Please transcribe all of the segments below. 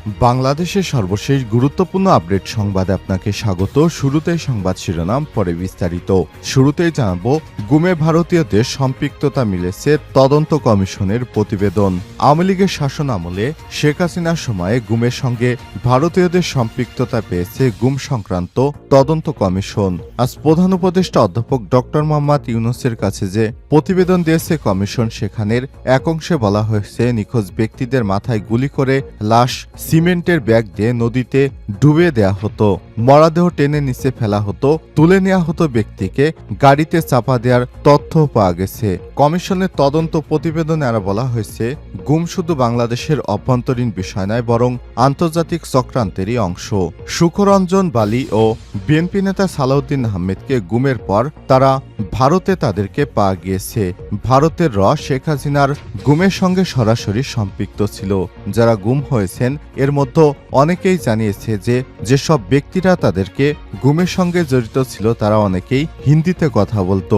বাংলাদেশের সর্বশেষ গুরুত্বপূর্ণ আপডেট সংবাদে আপনাকে স্বাগত। শুরুতেই সংবাদ শিরোনাম, পরে বিস্তারিত। শুরুতেই জানাবো, গুমে ভারতীয়দের সম্পৃক্ততা মিলেছে তদন্ত কমিশনের প্রতিবেদন। আওয়ামী লীগের শাসন আমলে শেখ হাসিনার সময়ে গুমের সঙ্গে ভারতীয়দের সম্পৃক্ততা পেয়েছে গুম সংক্রান্ত তদন্ত কমিশন। আজ প্রধান উপদেষ্টা অধ্যাপক ডক্টর মোহাম্মদ ইউনূসের কাছে যে প্রতিবেদন দিয়েছে কমিশন, সেখানের এক অংশে বলা হয়েছে নিখোঁজ ব্যক্তিদের মাথায় গুলি করে লাশ সিমেন্টের ব্যাগ দিয়ে নদীতে ডুবে দেয়া হতো, মরদেহ টেনে নিচে ফেলা হতো, তুলে নেওয়া হতো ব্যক্তিকে গাড়িতে চাপা দেওয়ার তথ্য পাওয়া গেছে। কমিশনের তদন্ত প্রতিবেদনে আরো বলা হয়েছে, গুম শুধু বাংলাদেশের অভ্যন্তরীণ বিষয় নয়, বরং আন্তর্জাতিক চক্রান্তেরই অংশ। সুখরঞ্জন বালি ও বিএনপি নেতা সালাউদ্দিন আহমেদকে গুমের পর তারা ভারতে তাদেরকে পাওয়া গিয়েছে। ভারতের শেখ হাসিনার গুমের সঙ্গে সরাসরি সম্পৃক্ত ছিল। যারা গুম হয়েছেন এর মধ্যে অনেকেই জানিয়েছে যে যেসব ব্যক্তিরা তাদেরকে গুমের সঙ্গে জড়িত ছিল তারা অনেকেই হিন্দিতে কথা বলতো।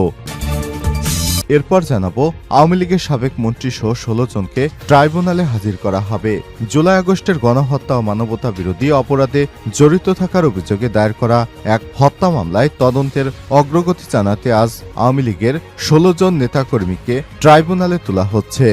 এরপর জানাবো, আওয়ামী লীগের সাবেক মন্ত্রী সহ 16 জনকে ট্রাইব্যুনালে হাজির করা হবে। জুলাই আগস্টের গণহত্যা ও মানবতা বিরোধী অপরাধে জড়িত থাকার অভিযোগে দায়ের করা এক হত্যা মামলায় তদন্তের অগ্রগতি জানাতে আজ আওয়ামী লীগের 16 জন নেতাকর্মীকে ট্রাইব্যুনালে তোলা হচ্ছে।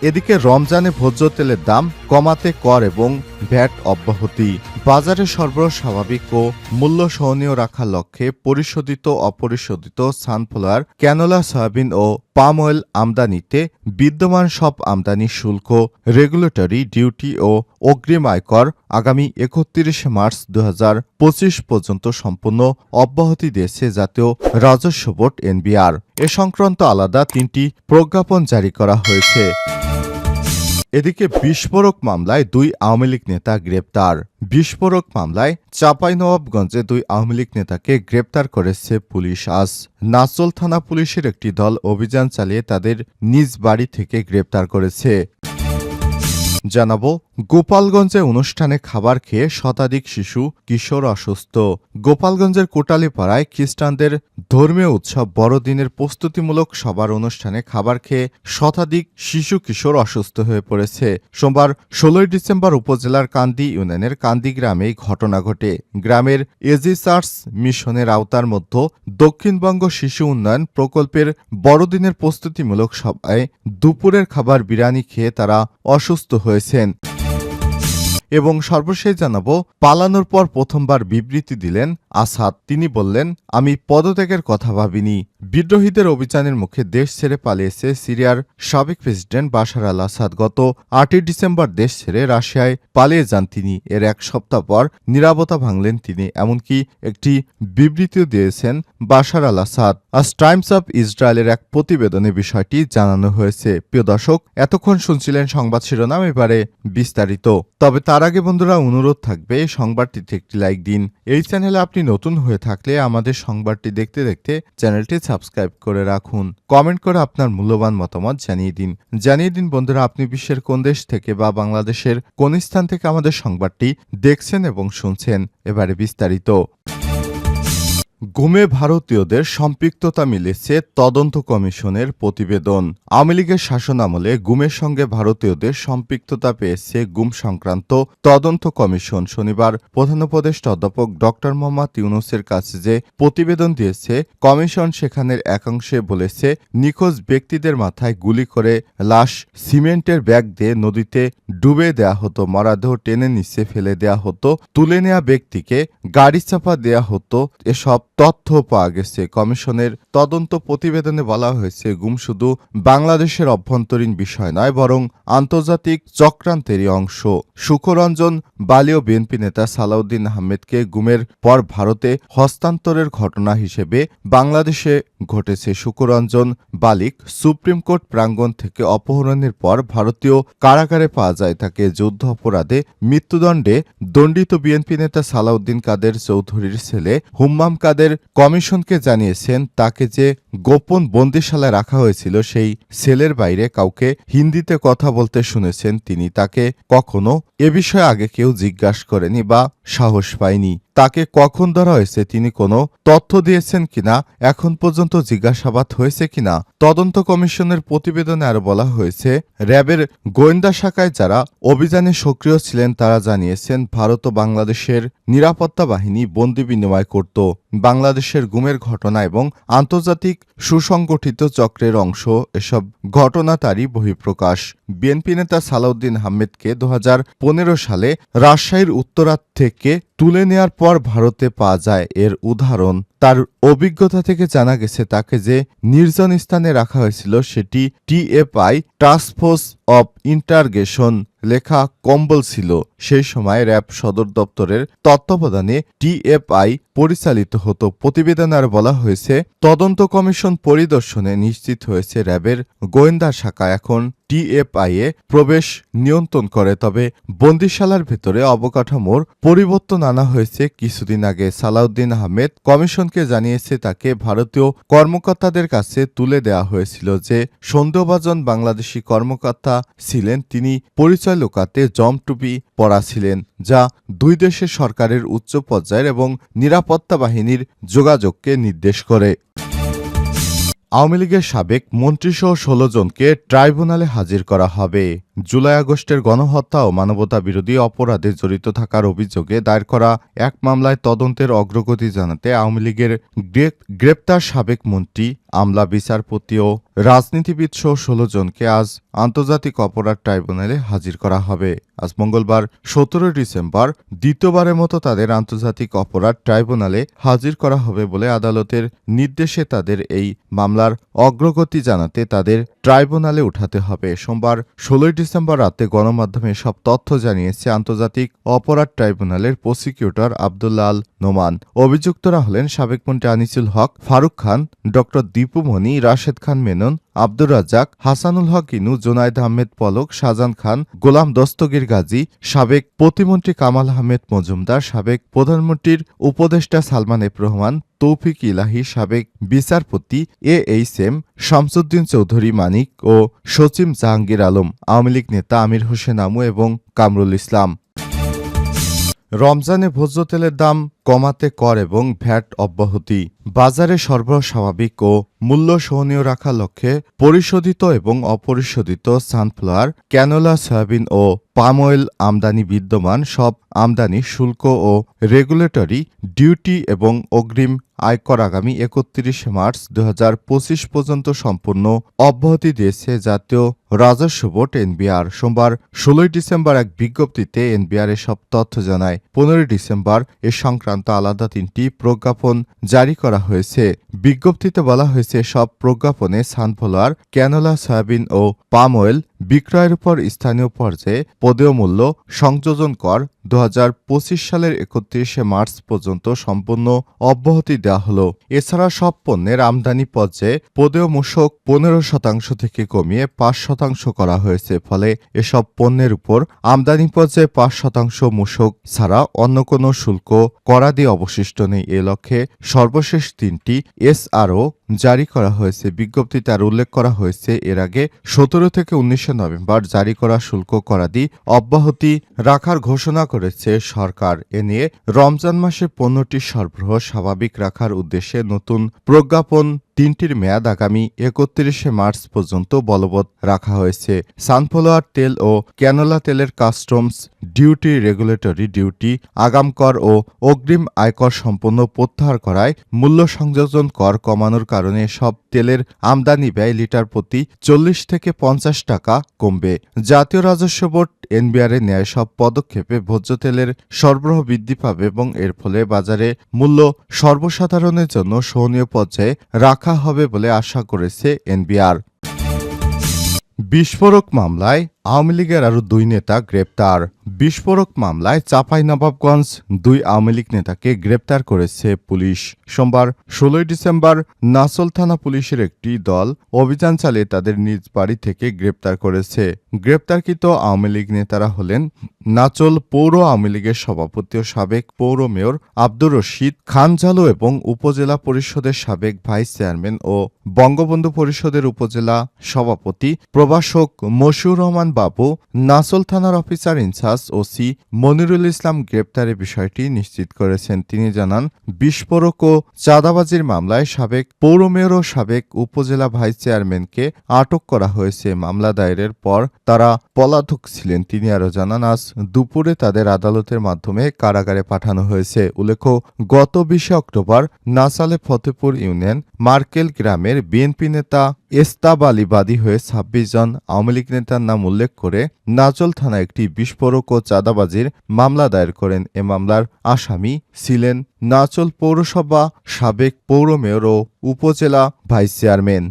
এদিকে রমজানে ভোজ্য তেলের দাম কমাতে কর এবং ভ্যাট অব্যাহতি। বাজারে সরবরাহ স্বাভাবিক ও মূল্য সহনীয় রাখার লক্ষ্যে পরিশোধিত অপরিশোধিত সানফ্লাওয়ার, ক্যানোলা, সয়াবিন ও পাম অয়েল আমদানিতে বিদ্যমান সব আমদানি শুল্ক, রেগুলেটরি ডিউটি ও অগ্রিম আয়কর আগামী 31 মার্চ 2025 পর্যন্ত সম্পূর্ণ অব্যাহতি দিয়েছে জাতীয় রাজস্ব বোর্ড এনবিআর। এ সংক্রান্ত আলাদা 3টি প্রজ্ঞাপন জারি করা হয়েছে। এদিকে বিস্ফোরক মামলায় 2 আওয়ামী লীগ নেতা গ্রেপ্তার। বিস্ফোরক মামলায় চাঁপাইনবাবগঞ্জে 2 আওয়ামী লীগ নেতাকে গ্রেপ্তার করেছে পুলিশ। আজ নাচল থানা পুলিশের একটি দল অভিযান চালিয়ে তাদের নিজ বাড়ি থেকে গ্রেপ্তার করেছে। জানাবো, গোপালগঞ্জে অনুষ্ঠানে খাবার খেয়ে শতাধিক শিশু কিশোর অসুস্থ। গোপালগঞ্জের কোটালীপাড়ায় খ্রিস্টানদের ধর্মীয় উৎসব বড়দিনের প্রস্তুতিমূলক সবার অনুষ্ঠানে খাবার খেয়ে শতাধিক শিশু কিশোর অসুস্থ হয়ে পড়েছে। সোমবার 16 ডিসেম্বর উপজেলার কান্দি ইউনিয়নের কান্দি গ্রামে এই ঘটনা ঘটে। গ্রামের এজি চার্চ মিশনের আওতার মধ্যে দক্ষিণবঙ্গ শিশু উন্নয়ন প্রকল্পের বড়দিনের প্রস্তুতিমূলক সভায় দুপুরের খাবার বিরিয়ানি খেয়ে তারা অসুস্থ হয়েছেন। এবং সর্বশেষ জানাবো, পালানোর পর প্রথমবার বিবৃতি দিলেন আসাদ। তিনি বললেন, আমি পদত্যাগের কথা ভাবিনি। বিদ্রোহীদের অভিযানের মুখে দেশ ছেড়ে পালিয়েছে সিরিয়ার সাবেক প্রেসিডেন্ট বাশার আল আসাদ। গত 8 ডিসেম্বর দেশ ছেড়ে রাশিয়ায় পালিয়ে যান তিনি। এর এক সপ্তাহ পর নীরবতা ভাঙলেন তিনি, এমনকি একটি বিবৃতিও দিয়েছেন বাশার আল আসাদ। আজ টাইমস অব ইসরায়েলের এক প্রতিবেদনে বিষয়টি জানানো হয়েছে। প্রিয় দর্শক, এতক্ষণ শুনছিলেন সংবাদ শিরোনাম, এবারে বিস্তারিত। তবে তার আগে বন্ধুরা, অনুরোধ থাকবে সংবাদটিতে একটি লাইক দিন। এই চ্যানেলে আপনি নতুন হয়ে থাকলে আমাদের সংবাদটি দেখতে দেখতে চ্যানেলটি সাবস্ক্রাইব করে রাখুন। কমেন্ট করে আপনার মূল্যবান মতামত জানিয়ে দিন বন্ধুরা, আপনি বিশ্বের কোন দেশ থেকে বা বাংলাদেশের কোন স্থান থেকে আমাদের সংবাদটি দেখছেন এবং শুনছেন। এবারে বিস্তারিত। গুমে ভারতীয়দের সম্পৃক্ততা মিলেছে তদন্ত কমিশনের প্রতিবেদন। আওয়ামী লীগের শাসন আমলে গুমের সঙ্গে ভারতীয়দের সম্পৃক্ততা পেয়েছে গুম সংক্রান্ত তদন্ত কমিশন। শনিবার প্রধান উপদেষ্টা অধ্যাপক ডক্টর মোহাম্মদ ইউনূসের কাছে যে প্রতিবেদন দিয়েছে কমিশন, সেখানের একাংশে বলেছে নিখোঁজ ব্যক্তিদের মাথায় গুলি করে লাশ সিমেন্টের ব্যাগ দিয়ে নদীতে ডুবে দেয়া হতো, মরদেহ টেনে নিচে ফেলে দেয়া হতো, তুলে নেওয়া ব্যক্তিকে গাড়ি চাপা দেয়া হতো, এসব তথ্য পাওয়া গেছে। কমিশনের তদন্ত প্রতিবেদনে বলা হয়েছে, গুম শুধু বাংলাদেশের অভ্যন্তরীণ বিষয় নয়, বরং আন্তর্জাতিক চক্রান্তেরই অংশ। সুখরঞ্জন বালি ও বিএনপি নেতা সালাউদ্দিন আহমেদকে গুমের পর ভারতে হস্তান্তরের ঘটনা হিসেবে বাংলাদেশে ঘটেছে। সুখরঞ্জন বালিক সুপ্রিম কোর্ট প্রাঙ্গণ থেকে অপহরণের পর ভারতীয় কারাগারে পাওয়া যায়। তাকে যুদ্ধ অপরাধে মৃত্যুদণ্ডে দণ্ডিত বিএনপি নেতা সালাউদ্দিন কাদের চৌধুরীর ছেলে হুম্মাম কাদের র্যাবের কমিশনকে জানিয়েছেন তাকে যে গোপন বন্দিশালায় রাখা হয়েছিল সেই সেলের বাইরে কাউকে হিন্দিতে কথা বলতে শুনেছেন তিনি। তাকে কখনো এ বিষয়ে আগে কেউ জিজ্ঞাসা করেনি বা সাহস পায়নি। তাকে কখন ধরা হয়েছে, তিনি কোনো তথ্য দিয়েছেন কিনা, এখন পর্যন্ত জিজ্ঞাসাবাদ হয়েছে কিনা। তদন্ত কমিশনের প্রতিবেদনে আরও বলা হয়েছে, র্যাবের গোয়েন্দা শাখায় যারা অভিযানে সক্রিয় ছিলেন তারা জানিয়েছেন ভারত ও বাংলাদেশের নিরাপত্তা বাহিনী বন্দি বিনিময় করত। বাংলাদেশের গুমের ঘটনা এবং আন্তর্জাতিক সুসংগঠিত চক্রের অংশ এসব ঘটনা তারই বহিঃপ্রকাশ। বিএনপি নেতা সালাউদ্দিন আহমেদকে 2015 সালে রাজশাহীর উত্তরা থেকে তুলে নেয়ার পর ভারতে পাওয়া যায় এর উদাহরণ। তার অভিজ্ঞতা থেকে জানা গেছে তাকে যে নির্জন স্থানে রাখা হয়েছিল সেটি টিএফআই টাস্কফোর্স অব ইন্টারগেশন লেখা কম্বল ছিল। সেই সময় র্যাব সদর দপ্তরের তত্ত্বাবধানে টিএফআই পরিচালিত হতো। প্রতিবেদনে আর বলা হয়েছে, তদন্ত কমিশন পরিদর্শনে নিশ্চিত হয়েছে র্যাবের গোয়েন্দা শাখা এখন টিএফআই এ প্রবেশ নিয়ন্ত্রণ করে। তবে বন্দিশালার ভেতরে অবকাঠামোর পরিবর্তন আনা হয়েছে। কিছুদিন আগে সালাউদ্দিন আহমেদ কমিশনকে জানিয়েছে তাকে ভারতীয় কর্মকর্তাদের কাছে তুলে দেওয়া হয়েছিল যে সন্দেহভাজন বাংলাদেশি কর্মকর্তা ছিলেন। তিনি পরিচয় লুকাতে জমটুপি পরা ছিলেন, যা দুই দেশের সরকারের উচ্চ পর্যায়ের এবং নিরাপত্তা বাহিনীর যোগাযোগকে নির্দেশ করে। আওয়ামী লীগের সাবেক মন্ত্রীসহ 16 জনকে ট্রাইব্যুনালে হাজির করা হবে। জুলাই আগস্টের গণহত্যা ও মানবতা বিরোধী অপরাধে জড়িত থাকার অভিযোগে দায়ের করা এক মামলায় তদন্তের অগ্রগতি জানাতে আওয়ামী লীগের গ্রেপ্তার সাবেক মন্ত্রী, আমলা, বিচারপতি ও রাজনীতিবিদ সহ 16 জনকে আজ আন্তর্জাতিক অপরাধ ট্রাইব্যুনালে হাজির করা হবে। আজ মঙ্গলবার 17 ডিসেম্বর দ্বিতীয়বারের মতো তাদের আন্তর্জাতিক অপরাধ ট্রাইব্যুনালে হাজির করা হবে বলে আদালতের নির্দেশে তাদের এই মামলার অগ্রগতি জানাতে তাদের ট্রাইব্যুনালে উঠাতে হবে। সোমবার 16 ডিসেম্বর রাতে গণমাধ্যমে সব তথ্য জানিয়েছে আন্তর্জাতিক অপরাধ ট্রাইব্যুনালের প্রসিকিউটর আব্দুল্লাহ আল নোমান। অভিযুক্তরা হলেন সাবেক মন্ত্রী আনিসুল হক, ফারুক খান, ডক্টর দীপু মনি, রাশেদ খান মেনন, আব্দুর রাজ্জাক, হাসানুল হক ইনু, জোনায়েদ আহমেদ পলক, শাহজাহান খান, গোলাম দস্তগীর গাজী, সাবেক প্রতিমন্ত্রী কামাল আহমেদ মজুমদার, সাবেক প্রধানমন্ত্রীর উপদেষ্টা সালমান এফ রহমান, তৌফিক ইলাহি, সাবেক বিচারপতি এএইচএম শামসুদ্দিন চৌধুরী মানিক ও সচিব জাহাঙ্গীর আলম, আওয়ামী লীগ নেতা আমির হোসেন আমু এবং কামরুল ইসলাম। রমজানে ভোজ্য তেলের দাম কমাতে কর এবং ভ্যাট অব্যাহতি। বাজারে সরবরাহ স্বাভাবিক ও মূল্য সহনীয় রাখার লক্ষ্যে পরিশোধিত এবং অপরিশোধিত সানফ্লাওয়ার, ক্যানোলা, সয়াবিন ও পাম অয়েল আমদানি বিদ্যমান সব আমদানি শুল্ক ও রেগুলেটরি ডিউটি এবং অগ্রিম আয়কর আগামী 31 মার্চ 2025 পর্যন্ত সম্পূর্ণ অব্যাহতি দিয়েছে জাতীয় রাজস্ব বোর্ড এনবিআর। সোমবার 16 ডিসেম্বর এক বিজ্ঞপ্তিতে এনবিআর এসব তথ্য জানায়। 15 ডিসেম্বর এ সংক্রান্ত আলাদা 3টি প্রজ্ঞাপন জারি করা হয়েছে। বিজ্ঞপ্তিতে বলা হয়েছে সব প্রজ্ঞাপনে সানফ্লাওয়ার, ক্যানোলা, সয়াবিন ও পাম অয়েল বিক্রয়ের উপর স্থানীয় পর্যায়ে পদেয় মূল্য সংযোজন কর 2025 সালের 31 মার্চ পর্যন্ত সম্পূর্ণ অব্যাহতি দেওয়া হল। এছাড়া সব পণ্যের আমদানি পর্যায়ে পদেয় মূসক 15% থেকে কমিয়ে 5% করা হয়েছে। ফলে এসব পণ্যের উপর আমদানি পর্যায়ে 5% মূসক ছাড়া অন্য কোনো শুল্ক করাদি অবশিষ্ট নেই। এ লক্ষ্যে সর্বশেষ 3টি এসআরও জারি করা হয়েছে। বিজ্ঞপ্তিতে আর উল্লেখ করা হয়েছে এর আগে 17 থেকে 19 নভেম্বর জারি করা শুল্ক করাদি অব্যাহতি রাখার ঘোষণা করেছে সরকার। এ নিয়ে রমজান মাসে পণ্যটি সরবরাহ স্বাভাবিক রাখার উদ্দেশ্যে নতুন প্রজ্ঞাপন 3টির মেয়াদ আগামী 31 মার্চ পর্যন্ত বলবৎ রাখা হয়েছে। সানফ্লাওয়ার তেল ও ক্যানোলা তেলের কাস্টমস ডিউটি, রেগুলেটরি ডিউটি, আগাম কর ও অগ্রিম আয়কর সম্পূর্ণ প্রত্যাহার করায় মূল্য সংযোজন কর কমানোর কারণে সব তেলের আমদানি ব্যয় লিটার প্রতি 40 থেকে 50 টাকা কমবে। জাতীয় রাজস্ব বোর্ড এনবিআর এর ন্যায় সব পদক্ষেপে ভোজ্য তেলের সরবরাহ বৃদ্ধি পাবে এবং এর ফলে বাজারে মূল্য সর্বসাধারণের জন্য সহনীয় পর্যায়ে রাখা হবে বলে আশা করেছে এনবিআর। বিস্ফোরক মামলায় আওয়ামী লীগের আরও 2 নেতা গ্রেপ্তার। বিস্ফোরক মামলায় চাঁপাইনবাবগঞ্জ 2 আওয়ামী লীগ নেতাকে গ্রেপ্তার করেছে পুলিশ। সোমবার 16 ডিসেম্বর নাচল থানা পুলিশের একটি দল অভিযান চালিয়ে তাদের নিজ বাড়ি থেকে গ্রেপ্তার করেছে। গ্রেপ্তারকৃত আওয়ামী লীগ নেতারা হলেন নাচল পৌর আওয়ামী লীগের সভাপতি ও সাবেক পৌর মেয়র আব্দুর রশিদ খানজালু এবং উপজেলা পরিষদের সাবেক ভাইস চেয়ারম্যান ও বঙ্গবন্ধু পরিষদের উপজেলা সভাপতি প্রভাষক মশিউর রহমান বাবু। নাচল থানার অফিসার ইনচার্জ ওসি মনিরুল ইসলাম গ্রেপ্তারের বিষয়টি নিশ্চিত করেছেন। তিনি জানান, বিস্ফোরক ও চাঁদাবাজির মামলায় সাবেক পৌর মেয়র ও সাবেক উপজেলা ভাইস চেয়ারম্যানকে আটক করা হয়েছে। মামলা দায়েরের পর তারা পলাতক ছিলেন। তিনি আরও জানান, আজ দুপুরে তাদের আদালতের মাধ্যমে কারাগারে পাঠানো হয়েছে। উল্লেখ্য, গত 20 অক্টোবর নাসালে ফতেপুর ইউনিয়ন মার্কেল গ্রামের বিএনপি নেতা এস্তাব আলী বাদী হয়ে 26 জন আওয়ামী লীগ নেতার নাম উল্লেখ করে নাচল থানায় একটি বিস্ফোরক ও চাঁদাবাজির মামলা দায়ের করেন। এ মামলার আসামি ছিলেন নাচল পৌরসভা সাবেক পৌর মেয়র ও উপজেলা ভাইস চেয়ারম্যান।